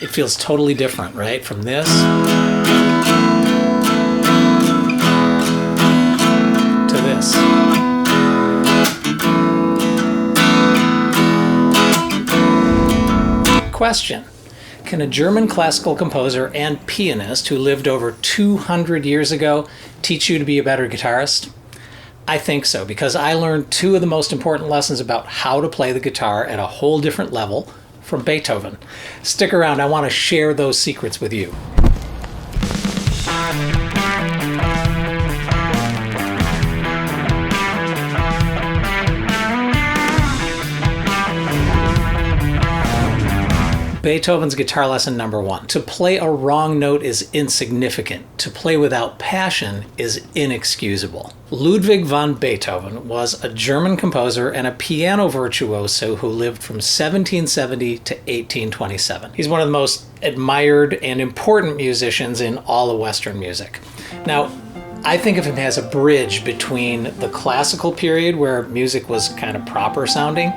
it feels totally different, right? From this to this. Question. Can a German classical composer and pianist who lived over 200 years ago teach you to be a better guitarist? I think so, because I learned two of the most important lessons about how to play the guitar at a whole different level from Beethoven. Stick around, I want to share those secrets with you. Beethoven's guitar lesson number 1. To play a wrong note is insignificant. To play without passion is inexcusable. Ludwig van Beethoven was a German composer and a piano virtuoso who lived from 1770 to 1827. He's one of the most admired and important musicians in all of Western music. Now, I think of him as a bridge between the classical period, where music was kind of proper sounding,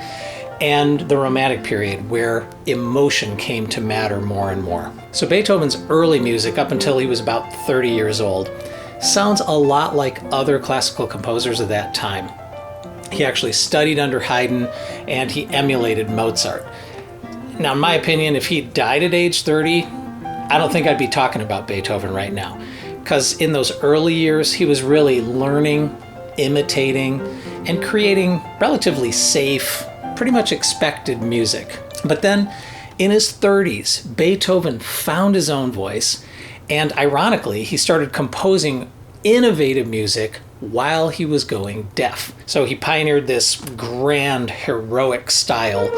and the Romantic period, where emotion came to matter more and more. So Beethoven's early music, up until he was about 30 years old, sounds a lot like other classical composers of that time. He actually studied under Haydn, and he emulated Mozart. Now, in my opinion, if he died at age 30, I don't think I'd be talking about Beethoven right now, because in those early years, he was really learning, imitating, and creating relatively safe, pretty much expected music. But then in his 30s, Beethoven found his own voice, and ironically, he started composing innovative music while he was going deaf. So he pioneered this grand, heroic style,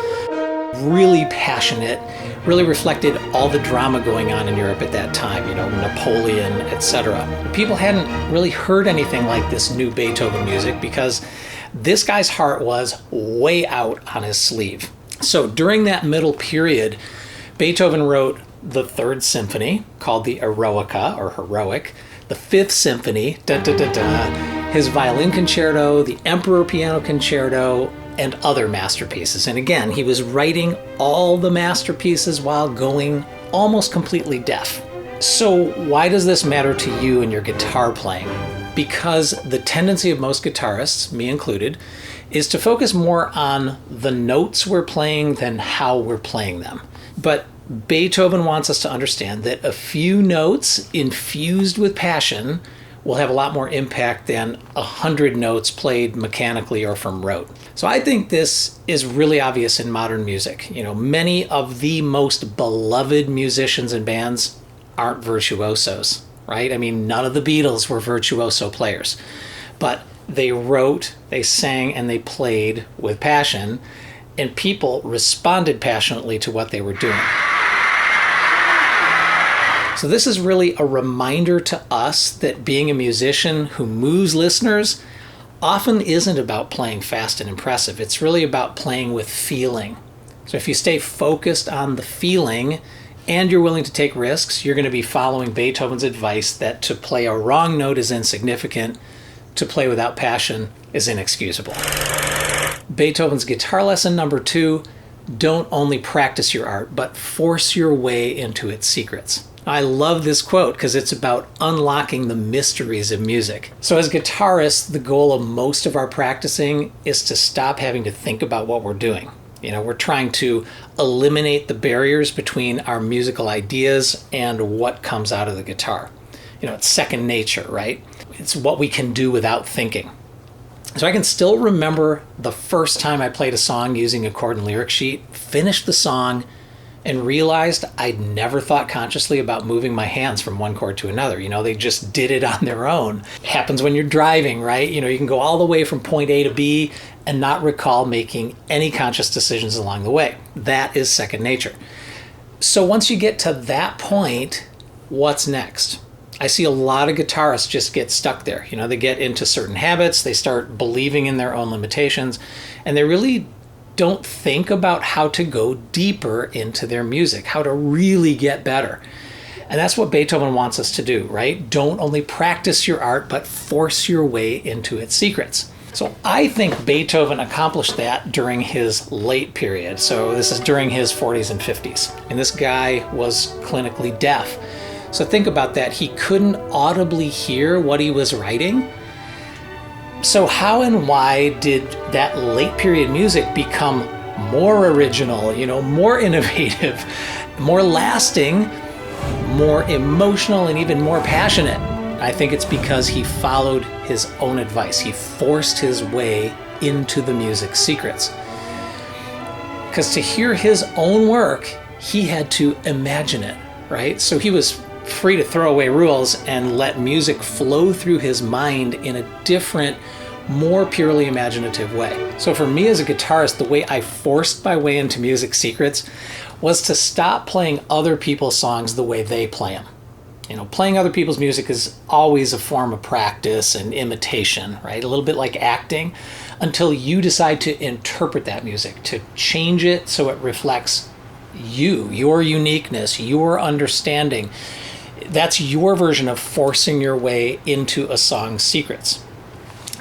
really passionate, really reflected all the drama going on in Europe at that time, Napoleon, etc. People hadn't really heard anything like this new Beethoven music because this guy's heart was way out on his sleeve. So during that middle period, Beethoven wrote the Third Symphony, called the Eroica, or Heroic, the Fifth Symphony, his Violin Concerto, the Emperor Piano Concerto, and other masterpieces. And again, he was writing all the masterpieces while going almost completely deaf. So why does this matter to you in your guitar playing? Because the tendency of most guitarists, me included, is to focus more on the notes we're playing than how we're playing them. But Beethoven wants us to understand that a few notes infused with passion will have a lot more impact than 100 notes played mechanically or from rote. So I think this is really obvious in modern music. Many of the most beloved musicians and bands aren't virtuosos. Right? I mean, none of the Beatles were virtuoso players, but they wrote, they sang, and they played with passion, and people responded passionately to what they were doing. So this is really a reminder to us that being a musician who moves listeners often isn't about playing fast and impressive. It's really about playing with feeling. So if you stay focused on the feeling, and you're willing to take risks, you're going to be following Beethoven's advice that to play a wrong note is insignificant, to play without passion is inexcusable. Beethoven's guitar lesson number 2, don't only practice your art, but force your way into its secrets. I love this quote because it's about unlocking the mysteries of music. So as guitarists, the goal of most of our practicing is to stop having to think about what we're doing. We're trying to eliminate the barriers between our musical ideas and what comes out of the guitar. It's second nature, right? It's what we can do without thinking. So I can still remember the first time I played a song using a chord and lyric sheet, finished the song, and realized I'd never thought consciously about moving my hands from one chord to another. They just did it on their own. It happens when you're driving, right? You can go all the way from point A to B and not recall making any conscious decisions along the way. That is second nature. So once you get to that point, what's next? I see a lot of guitarists just get stuck there. They get into certain habits, they start believing in their own limitations, and they really don't think about how to go deeper into their music, how to really get better. And that's what Beethoven wants us to do, right? Don't only practice your art, but force your way into its secrets. So I think Beethoven accomplished that during his late period. So this is during his 40s and 50s. And this guy was clinically deaf. So think about that. He couldn't audibly hear what he was writing. So how and why did that late period music become more original, more innovative, more lasting, more emotional, and even more passionate? I think it's because he followed his own advice. He forced his way into the music's secrets. Because to hear his own work, he had to imagine it, right? So he was free to throw away rules and let music flow through his mind in a different, more purely imaginative way. So for me as a guitarist, the way I forced my way into music secrets was to stop playing other people's songs the way they play them. Playing other people's music is always a form of practice and imitation, right? A little bit like acting, until you decide to interpret that music, to change it so it reflects you, your uniqueness, your understanding. That's your version of forcing your way into a song's secrets.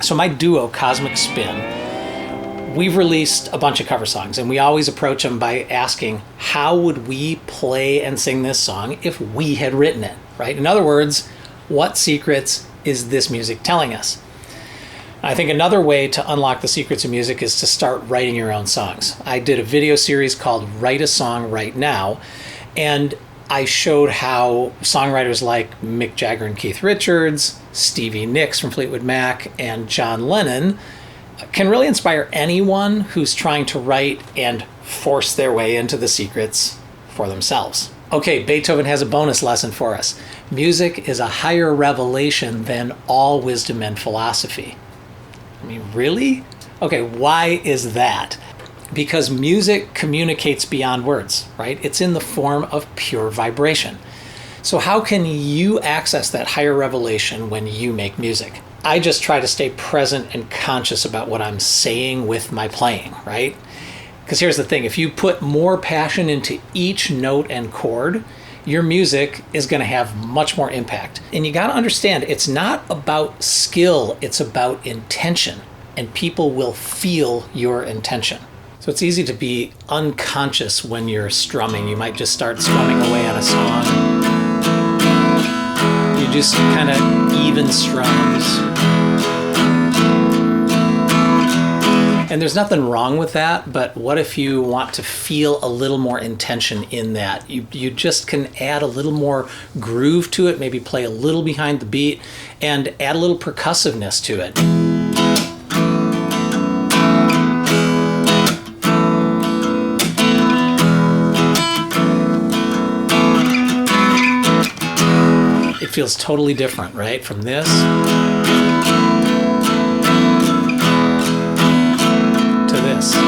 So my duo, Cosmic Spin, we've released a bunch of cover songs, and we always approach them by asking, how would we play and sing this song if we had written it, right? In other words, what secrets is this music telling us? I think another way to unlock the secrets of music is to start writing your own songs. I did a video series called Write a Song Right Now, and I showed how songwriters like Mick Jagger and Keith Richards, Stevie Nicks from Fleetwood Mac, and John Lennon can really inspire anyone who's trying to write and force their way into the secrets for themselves. Okay, Beethoven has a bonus lesson for us. Music is a higher revelation than all wisdom and philosophy. I mean, really? Okay, why is that? Because music communicates beyond words, right? It's in the form of pure vibration. So how can you access that higher revelation when you make music? I just try to stay present and conscious about what I'm saying with my playing, right? Because here's the thing, if you put more passion into each note and chord, your music is going to have much more impact. And you got to understand, it's not about skill, it's about intention. And people will feel your intention. So it's easy to be unconscious when you're strumming. You might just start strumming away on a song. You just kind of even strums. And there's nothing wrong with that, but what if you want to feel a little more intention in that? You just can add a little more groove to it, maybe play a little behind the beat, and add a little percussiveness to it. It feels totally different, right? From this to this. You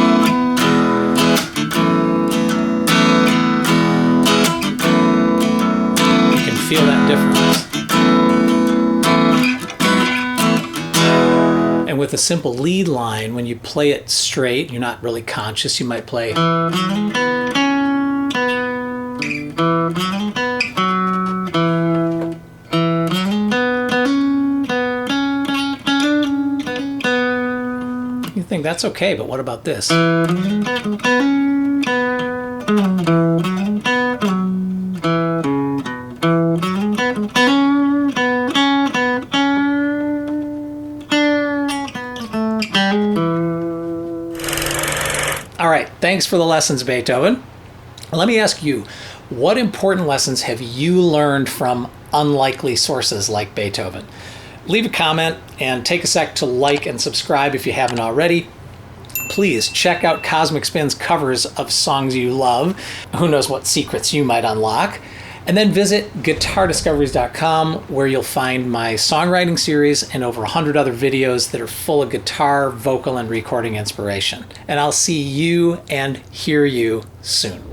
can feel that difference. And with a simple lead line, when you play it straight, you're not really conscious, you might play. You think that's okay, but what about this? All right, thanks for the lessons, Beethoven. Let me ask you, what important lessons have you learned from unlikely sources like Beethoven? Leave a comment and take a sec to like and subscribe if you haven't already. Please check out Cosmic Spin's covers of songs you love. Who knows what secrets you might unlock. And then visit guitardiscoveries.com, where you'll find my songwriting series and over 100 other videos that are full of guitar, vocal, and recording inspiration. And I'll see you and hear you soon.